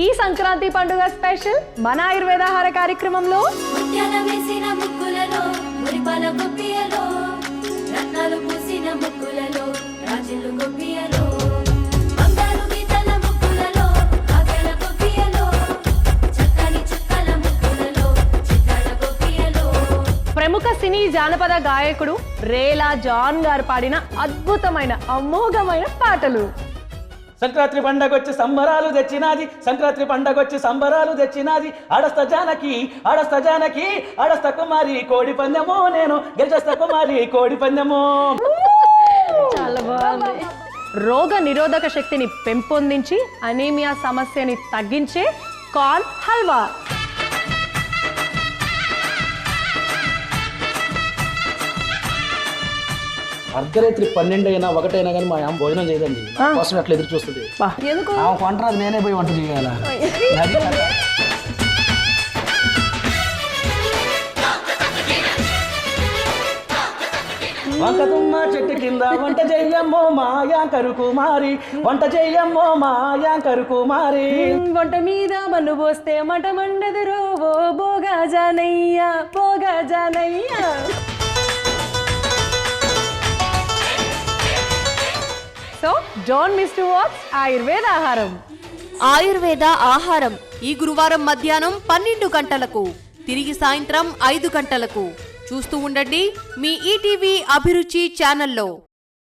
ఈ సంక్రాంతి పండుగ స్పెషల్ మన ఆయుర్వేదాహార కార్యక్రమంలో ముత్యాల వేసిన ముక్కులలో మురిపాల గొప్పియలో రత్నాలు పూసిన ముక్కులలో రాజులు గొప్పియలో బంగారు గీతల ముక్కులలో కాకెల గొప్పియలో చక్కని చుక్కల ముక్కులలో చిత్రాల గొప్పియలో. ప్రముఖ సినీ జానపద గాయకుడు రేలా జాన్ గారు పాడిన అద్భుతమైన అమోఘమైన పాటలు. సంక్రాంతి పండగొచ్చి సంబరాలు తెచ్చినాది, సంక్రాంతి పండగొచ్చి సంబరాలు తెచ్చినాది. ఆడస్త జానకి ఆడస్త జానకి ఆడస్త కుమారి కోడి పందెము, నేను గెలిచేస్త కుమారి కోడి పందెము. చాలా బాగుంది. రోగ నిరోధక శక్తిని పెంపొందించి అనీమియా సమస్యని తగ్గించే కార్న్ హల్వా. అర్ధరాత్రి 12 అయినా 1 అయినా కానీ మా అమ్మ భోజనం చేయదండి, నా కోసం అట్లా ఎదురు చూస్తుంది. ఎందుకు ఆమె వంట రాదు, నేనే పోయి వంట చేయాల. వంకతుమ్మ చెట్టు కింద వంట చెయ్యమ్మో మాయాంకరు కుమారి, వంట చెయ్యమ్మో మాయాంకరు కుమారి. వంట మీద మన్ను పోస్తే మట మండదురో ఓ Boga Janaiah Boga Janaiah. So don't miss to watch Ayurveda Aaharam. Ayurveda ఆహారం ఈ గురువారం మధ్యాహ్నం 12 గంటలకు, తిరిగి సాయంత్రం 5 గంటలకు. చూస్తూ ఉండండి మీ ఈటీవీ అభిరుచి ఛానల్లో.